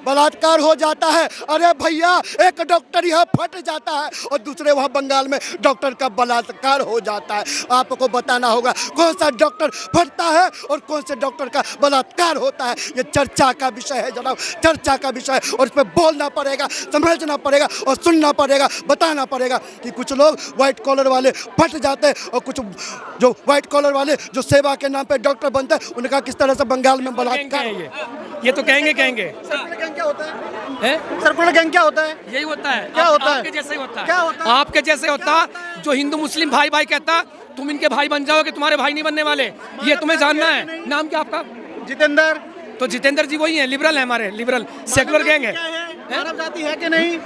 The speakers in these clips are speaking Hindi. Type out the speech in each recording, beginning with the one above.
बलात्कार हो जाता है। अरे भैया, एक डॉक्टर यहाँ फट जाता है और दूसरे वहाँ बंगाल में डॉक्टर का बलात्कार हो जाता है। आपको बताना होगा कौन सा डॉक्टर फटता है और कौन से डॉक्टर का बलात्कार होता है। ये चर्चा का विषय है जनाब, चर्चा का विषय, और इस पर बोलना पड़ेगा, समझना पड़ेगा और सुनना पड़ेगा, बताना पड़ेगा कि कुछ लोग व्हाइट कॉलर वाले फट जाते हैं और कुछ जो व्हाइट कॉलर वाले जो सेवा के नाम पे डॉक्टर बनते हैं उनका किस तरह से बंगाल में बलात्कार। ये तो कहेंगे सर्कुलर गैंग क्या होता है? सर्कुलर गैंग क्या होता है? यही होता है। क्या होता है? आपके जैसे ही होता है। क्या होता है? आपके जैसे होता जो हिंदू मुस्लिम भाई भाई कहता तुम इनके भाई बन जाओगे, तुम्हारे भाई नहीं बनने वाले, ये तुम्हें जानना है। नाम क्या आपका? जितेंद्र। तो जितेंद्र जी वही हैं, लिबरल है, हमारे लिबरल सेकुलर गैंग है। मानव जाति है कि नहीं?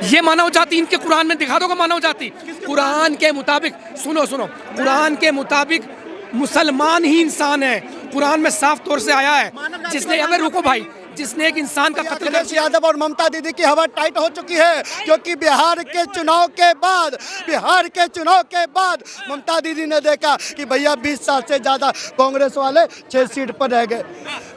ये मानव जाति इनके कुरान में दिखा दोगे मानव जाति? कुरान के मुताबिक सुनो कुरान के मुताबिक मुसलमान ही इंसान है। कुरान में साफ तौर से आया है जिसने, अगर रुको भाई, जिसने एक इंसान का कत्ल कर अखिलेश यादव और ममता दीदी की हवा टाइट हो चुकी है क्योंकि बिहार के चुनाव के बाद ममता दीदी ने देखा कि भैया 20 साल से ज़्यादा कांग्रेस वाले 6 सीट पर रह गए।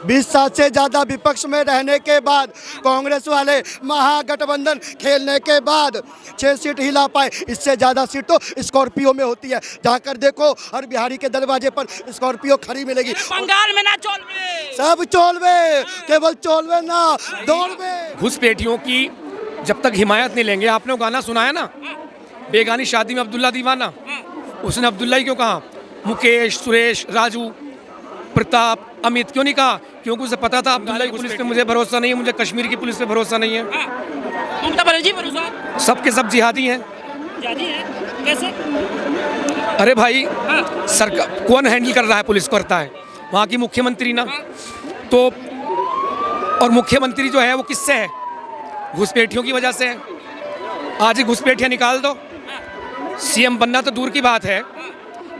20 साल से ज़्यादा विपक्ष में रहने के बाद कांग्रेस वाले महागठबंधन खेलने के बाद 6 सीट हिला पाए। इससे ज़्यादा सीट तो स्कॉर्पियो में होती है। जाकर देखो, हर बिहारी के दरवाजे पर स्कॉर्पियो खड़ी मिलेगी। बंगाल में ना चोलवे, सब चोलवे, केवल चोलवे ना दौड़वे। घुसपैठियों की जब तक हिमायत नहीं लेंगे, आपने वो गाना सुना है ना, बेगानी शादी में अब्दुल्ला दीवाना, उसने अब्दुल्ला ही क्यों कहा? मुकेश, सुरेश, राजू, प्रताप, अमित क्यों नहीं कहा? क्योंकि उसे पता था अब्दुल्ला की पुलिस पे मुझे भरोसा नहीं है, मुझे कश्मीर की पुलिस पे भरोसा नहीं है। ममता बनर्जी भरोसा, सबके सब जिहादी हैं। जाती है कैसे? अरे भाई, सरकार कौन हैंडल कर रहा है? पुलिस करता है, वहाँ की मुख्यमंत्री ना। तो और मुख्यमंत्री जो है वो किससे है? घुसपैठियों की वजह से है। आज ही घुसपैठियाँ निकाल दो, सीएम बनना तो दूर की बात है,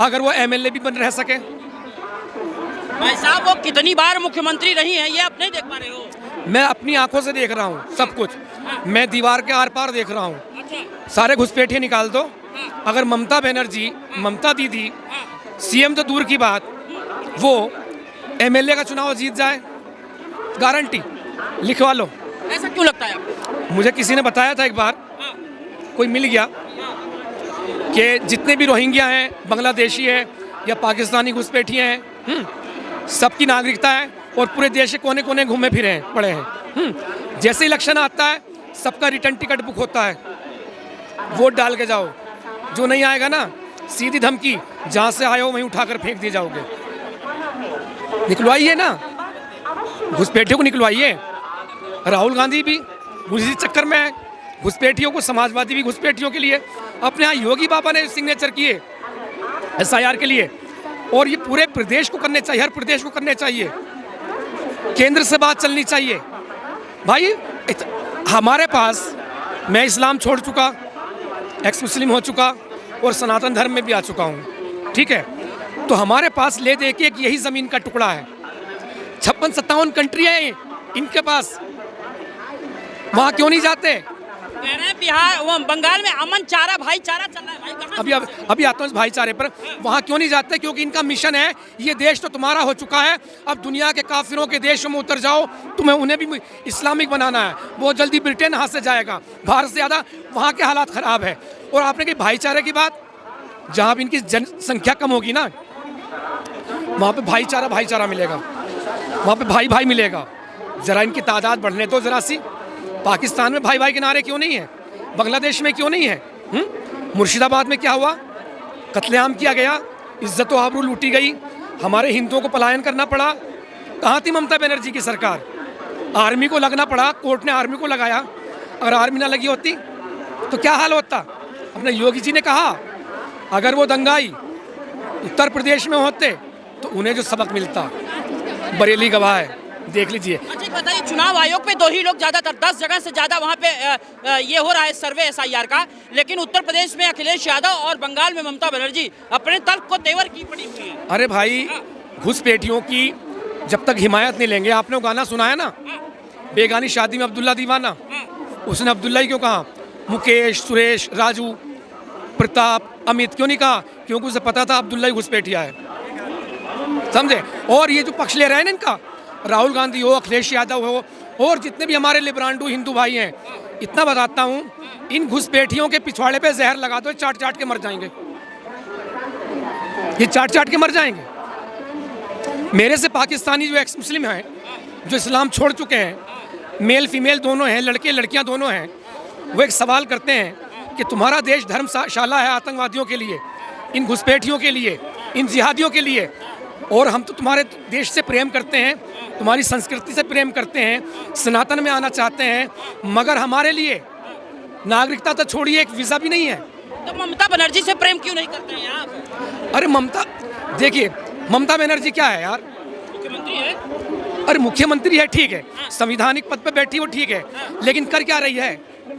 अगर वो एमएलए भी बन रह सके। भाई साहब, वो कितनी बार मुख्यमंत्री रही हैं, ये आप नहीं देख पा रहे हो? मैं अपनी आंखों से देख रहा हूँ सब कुछ, मैं दीवार के आर पार देख रहा हूँ। अच्छा, सारे घुसपैठिए निकाल दो, अगर ममता बनर्जी, ममता दीदी, सीएम तो दूर की बात, वो एमएलए का चुनाव जीत जाए, गारंटी लिखवा लो। ऐसा क्यों लगता है आपको? मुझे किसी ने बताया था एक बार, कोई मिल गया, कि जितने भी रोहिंग्या हैं, बांग्लादेशी है या पाकिस्तानी घुसपैठिए हैं, सबकी नागरिकता है और पूरे देश के कोने कोने घूमे फिरे हैं, पड़े हैं। जैसे इलेक्शन आता है सबका रिटर्न टिकट बुक होता है, वोट डाल के जाओ। जो नहीं आएगा ना, सीधी धमकी, जहाँ से आए हो वहीं उठाकर फेंक दिए जाओगे। निकलवाइए ना, घुसपैठियों को निकलवाइए। राहुल गांधी भी उसी चक्कर में है, घुसपैठियों को, समाजवादी भी घुसपैठियों के लिए। अपने यहाँ योगी बाबा ने सिग्नेचर किए SIR के लिए, और ये पूरे प्रदेश को करने चाहिए, हर प्रदेश को करने चाहिए। केंद्र से बात चलनी चाहिए भाई। हमारे पास, मैं इस्लाम छोड़ चुका, एक्स मुस्लिम हो चुका और सनातन धर्म में भी आ चुका हूँ, ठीक है। तो हमारे पास ले दे के एक यही ज़मीन का टुकड़ा है। 56-57 कंट्री है इनके पास, वहाँ क्यों नहीं जाते? कह रहे हैं बिहार, वो बंगाल में अमन चारा भाईचारा चल रहा है भाई, कहाँ? अभी आता हूँ इस भाईचारे पर। वहाँ क्यों नहीं जाते? क्योंकि इनका मिशन है, ये देश तो तुम्हारा हो चुका है, अब दुनिया के काफिरों के देशों में उतर जाओ, तुम्हें उन्हें भी इस्लामिक बनाना है। बहुत जल्दी ब्रिटेन हाथ से जाएगा, भारत से ज़्यादा वहाँ के हालात ख़राब है। और आपने कही भाईचारे की बात, जहाँ भी इनकी जनसंख्या कम होगी ना, वहाँ पे भाईचारा मिलेगा, वहाँ पे भाई भाई मिलेगा। ज़रा इनकी तादाद बढ़ने दो ज़रा सी। पाकिस्तान में भाई भाई के नारे क्यों नहीं है? बांग्लादेश में क्यों नहीं है? मुर्शिदाबाद में क्या हुआ? कत्लेआम किया गया, इज्जत व आबरू लूटी गई, हमारे हिंदुओं को पलायन करना पड़ा। कहाँ थी ममता बनर्जी की सरकार? आर्मी को लगना पड़ा, कोर्ट ने आर्मी को लगाया। अगर आर्मी ना लगी होती तो क्या हाल होता? अपने योगी जी ने कहा, अगर वो दंगाई उत्तर प्रदेश में होते तो उन्हें जो सबक मिलता, बरेली गवाह है, देख लीजिए। अच्छा बताइए, चुनाव आयोग पे 2 ही लोग ज्यादातर, 10 जगह से ज्यादा वहाँ पे ये हो रहा है सर्वे SIR का, लेकिन उत्तर प्रदेश में अखिलेश यादव और बंगाल में ममता बनर्जी अपने तर्क को तेवर की पड़ी हुई है। अरे भाई, घुसपैठियों की जब तक हिमायत नहीं लेंगे, आपने वो गाना सुना है ना, बेगानी शादी में अब्दुल्ला दीवाना, उसने अब्दुल्ला ही क्यों कहा? मुकेश, सुरेश, राजू, प्रताप, अमित क्यों नहीं कहा? क्योंकि उसे पता था अब्दुल्ला ही घुसपैठिया है, समझे। और ये जो पक्ष ले रहे हैं ना इनका, राहुल गांधी हो, अखिलेश यादव हो, और जितने भी हमारे लिबरांडू हिंदू भाई हैं, इतना बताता हूँ, इन घुसपैठियों के पिछवाड़े पे जहर लगा दो, चाट चाट के मर जाएंगे, ये चाट चाट के मर जाएंगे। मेरे से पाकिस्तानी जो एक्स मुस्लिम हैं, जो इस्लाम छोड़ चुके हैं, मेल फीमेल दोनों हैं, लड़के लड़कियां दोनों हैं, वो एक सवाल करते हैं कि तुम्हारा देश धर्मशाला है आतंकवादियों के लिए, इन घुसपैठियों के लिए, इन जिहादियों के लिए, और हम तो तुम्हारे देश से प्रेम करते हैं, तुम्हारी संस्कृति से प्रेम करते हैं, सनातन में आना चाहते हैं, मगर हमारे लिए नागरिकता तो छोड़िए, एक वीज़ा भी नहीं है। तो ममता बनर्जी से प्रेम क्यों नहीं करते हैं आप? अरे ममता, देखिए ममता बनर्जी क्या है यार, मुख्यमंत्री है। अरे मुख्यमंत्री है, ठीक है, संविधानिक पद पे बैठी वो ठीक है, लेकिन कर क्या रही है?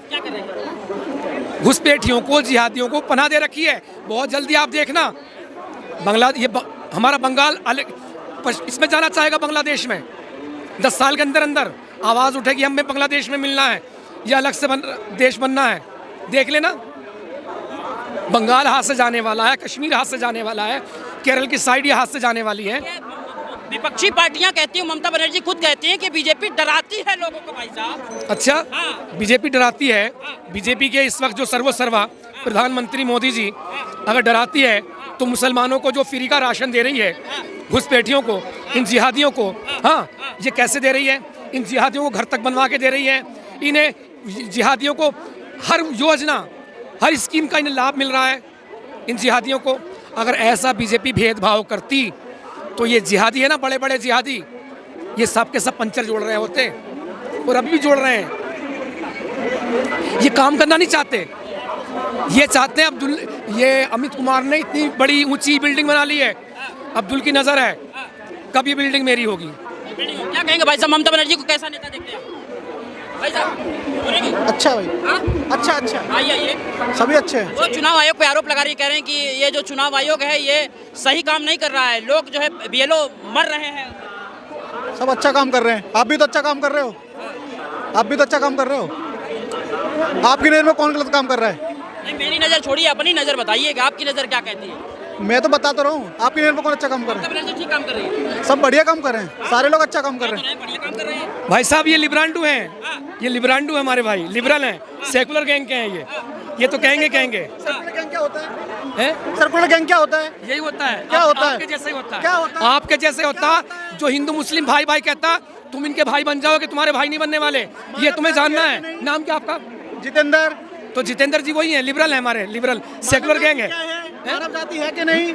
क्या कर रहे हैं? घुसपैठियों को, जिहादियों को पनाह दे रखी है। बहुत जल्दी आप देखना, हमारा बंगाल इसमें जाना चाहेगा, बांग्लादेश में 10 साल के अंदर अंदर आवाज़ उठेगी हमें बांग्लादेश में मिलना है या अलग से देश बनना है। देख लेना, बंगाल हाथ से जाने वाला है, कश्मीर हाथ से जाने वाला है, केरल की साइड ये हाथ से जाने वाली है। विपक्षी पार्टियां कहती हैं, ममता बनर्जी खुद कहती हैं कि बीजेपी डराती है लोगों को भाई साहब। अच्छा, हाँ। बीजेपी डराती है? बीजेपी के इस वक्त जो सर्वसर्वा प्रधानमंत्री मोदी जी अगर डराती है तो मुसलमानों को जो फ्री का राशन दे रही है, घुसपैठियों को, इन जिहादियों को, हाँ, ये कैसे दे रही है? इन जिहादियों को घर तक बनवा के दे रही है, इन्हें जिहादियों को हर योजना, हर स्कीम का इन्हें लाभ मिल रहा है इन जिहादियों को। अगर ऐसा बीजेपी भेदभाव करती तो ये जिहादी है ना, बड़े बड़े जिहादी, ये सब के सब पंचर जोड़ रहे होते, और अभी भी जोड़ रहे हैं। ये काम करना नहीं चाहते, ये चाहते हैं ये अमित कुमार ने इतनी बड़ी ऊंची बिल्डिंग बना ली है, अब्दुल की नज़र है कब ये बिल्डिंग मेरी होगी। क्या कहेंगे भाई साहब, ममता बनर्जी को कैसा नेता देखते हैं भाई साहब? बोलेंगे? अच्छा भाई, हाँ? अच्छा अच्छा, आइए। सभी अच्छे हैं। वो चुनाव आयोग पे आरोप लगा रही, कह रहे हैं कि ये जो चुनाव आयोग है ये सही काम नहीं कर रहा है, लोग जो है बीएलओ मर रहे हैं। सब अच्छा काम कर रहे हैं, आप भी तो अच्छा काम कर रहे हो, आप भी तो अच्छा काम कर रहे हो। आपकी नज़र में कौन गलत काम कर रहा है? नहीं, मेरी नज़र छोड़िए, अपनी नज़र बताइए कि आपकी नज़र क्या कहती है। मैं तो बताता रहा हूँ, आपकी नज़र में कौन अच्छा काम कर रहा ममता बनर्जी ठीक काम कर रही है, है? सब बढ़िया काम कर रहे हैं, सारे लोग अच्छा काम कर रहे हैं। बढ़िया काम कर रहे हैं। भाई साहब ये लिबरांडू हैं, ये लिबरांडू है हमारे भाई, लिबरल हैं, सेकुलर गैंग के हैं ये तो कहेंगे सर्कुलर गैंग क्या होता है? हैं? सर्कुलर गैंग क्या होता है? यही होता है, क्या होता है? आपके जैसे ही होता है, क्या होता है? आपके जैसे होता, जो हिंदू मुस्लिम भाई भाई कहता तुम इनके भाई बन जाओगे, तुम्हारे भाई नहीं बनने वाले, ये तुम्हें जानना है। नाम क्या आपका? जितेंद्र। तो जितेंद्र जी वही हैं, लिबरल है हमारे, लिबरल सेकुलर गैंग है। मानव जाति है कि नहीं?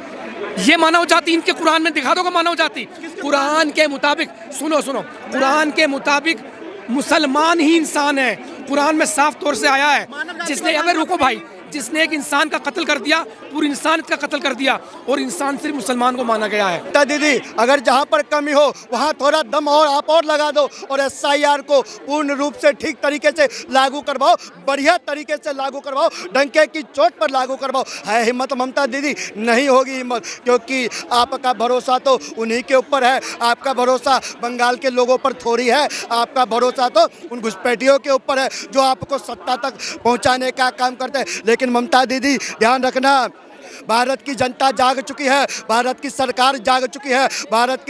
ये मानव जाति इनके कुरान में दिखा दोगे मानव जाति? कुरान के मुताबिक, सुनो कुरान के मुताबिक मुसलमान ही इंसान है, कुरान में साफ तौर से आया है। जिसने, अबे रुको भाई, जिसने एक इंसान का कत्ल कर दिया, पूरी इंसानियत का कत्ल कर दिया, और इंसान सिर्फ मुसलमान को माना गया है। दीदी अगर जहाँ पर कमी हो वहाँ थोड़ा दम और आप और लगा दो, और एसआईआर को पूर्ण रूप से ठीक तरीके से लागू करवाओ, बढ़िया तरीके से लागू करवाओ, डंके की चोट पर लागू करवाओ। है हिम्मत ममता दीदी? नहीं होगी हिम्मत, क्योंकि आपका भरोसा तो उन्हीं के ऊपर है, आपका भरोसा बंगाल के लोगों पर थोड़ी है, आपका भरोसा तो उन घुसपैठियों के ऊपर है जो आपको सत्ता तक पहुँचाने का काम करते हैं। लेकिन ममता दीदी ध्यान रखना, भारत की जनता जाग चुकी है, भारत की सरकार जाग चुकी है, भारत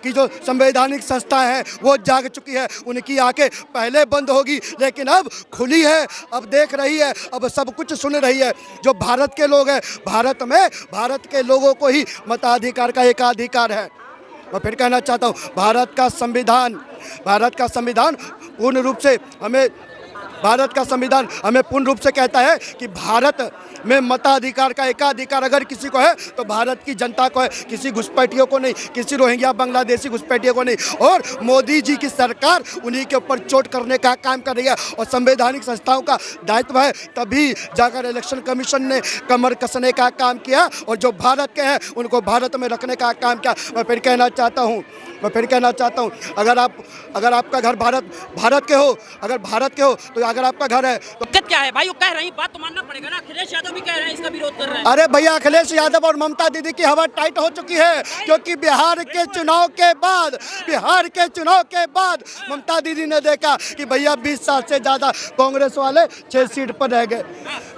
की जो संवैधानिक संस्था है वो जाग चुकी है। उनकी आंखें पहले बंद होगी लेकिन अब खुली है, अब देख रही है, अब सब कुछ सुन रही है। जो भारत के लोग हैं, भारत में भारत के लोगों को ही मताधिकार का एकाधिकार है। मैं फिर कहना चाहता हूँ, भारत का संविधान पूर्ण रूप से हमें पूर्ण रूप से कहता है कि भारत में मताधिकार का एकाधिकार अगर किसी को है तो भारत की जनता को है, किसी घुसपैठियों को नहीं, किसी रोहिंग्या बांग्लादेशी घुसपैठियों को नहीं। और मोदी जी की सरकार उन्हीं के ऊपर चोट करने का काम कर रही है, और संवैधानिक संस्थाओं का दायित्व है, तभी जाकर इलेक्शन कमीशन ने कमर कसने का काम किया, और जो भारत के हैं उनको भारत में रखने का काम किया। मैं फिर कहना चाहता हूँ, अगर आपका घर भारत के हो, तो अगर आपका घर है तो दिक्कत क्या है भाई? वो कह रही, बात तो मानना पड़ेगा ना। अखिलेश यादव भी कह रहे हैं, इसका विरोध कर रहे हैं। अरे भैया, अखिलेश यादव और ममता दीदी की हवा टाइट हो चुकी है, क्योंकि बिहार के चुनाव के बाद ममता दीदी ने देखा कि भैया 20 साल से ज़्यादा कांग्रेस वाले 6 सीट पर रह गए,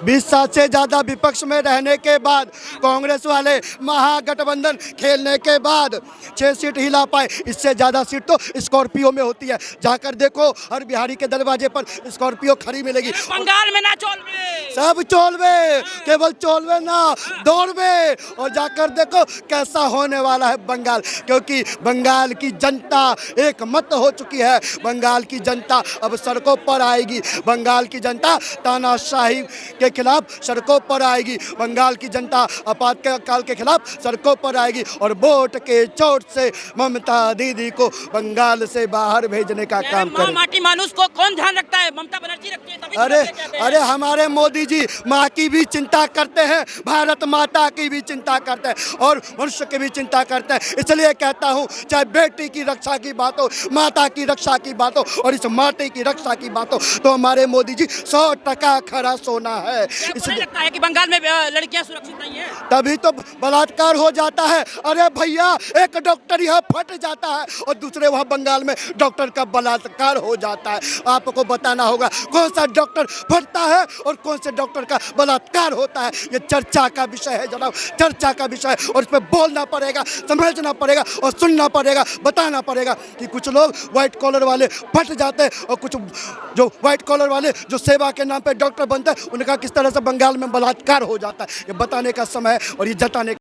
20 साल से ज़्यादा विपक्ष में रहने के बाद कांग्रेस वाले महागठबंधन खेलने के बाद 6 सीट हिला पाए। इससे ज़्यादा सीट तो स्कॉर्पियो में होती है। जाकर देखो हर बिहारी के दरवाजे पर स्कॉर्पियो खड़ी मिलेगी। बंगाल में ना चोलवे, सब चोलवे, केवल चोलवे ना दौड़वे। और जाकर देखो कैसा होने वाला है बंगाल, क्योंकि बंगाल की जनता एक मत हो चुकी है। बंगाल की जनता अब सड़कों पर आएगी। बंगाल की जनता तानाशाही के खिलाफ सड़कों पर आएगी। बंगाल की जनता आपातकाल के खिलाफ सड़कों पर आएगी और वोट के चोट से ममता दीदी को बंगाल से बाहर भेजने का काम करें। माटी मानुस को कौन ध्यान रखता है? ममता बनर्जी रखती है, तभी तो अरे बच्चे कहते हैं। अरे हमारे मोदी जी माँ की भी चिंता करते हैं, भारत माता की भी चिंता करते हैं और मनुष्य की भी चिंता करते हैं। इसलिए कहता हूँ चाहे बेटी की रक्षा की बात हो, माता की रक्षा की बात हो और इस माटी की रक्षा की बात हो, तो हमारे मोदी जी 100% खरा सोना है। आपको नहीं इसलिए लगता है कि बंगाल में लड़कियां सुरक्षित नहीं है? तभी तो बलात्कार हो जाता है। अरे भैया एक डॉक्टर यहाँ फट जाता है और दूसरे वहाँ बंगाल में डॉक्टर का बलात्कार हो जाता है। आपको बताना होगा कौन सा डॉक्टर फटता है और कौन से डॉक्टर का बलात्कार होता है। ये चर्चा का विषय है जनाब, चर्चा का विषय है और इस पर बोलना पड़ेगा, समझना पड़ेगा और सुनना पड़ेगा, बताना पड़ेगा कि कुछ लोग व्हाइट कॉलर वाले फट जाते हैं और कुछ जो व्हाइट कॉलर वाले जो सेवा के नाम पे डॉक्टर बनते हैं उनका किस तरह से बंगाल में बलात्कार हो जाता है। ये बताने का समय है और ये जताने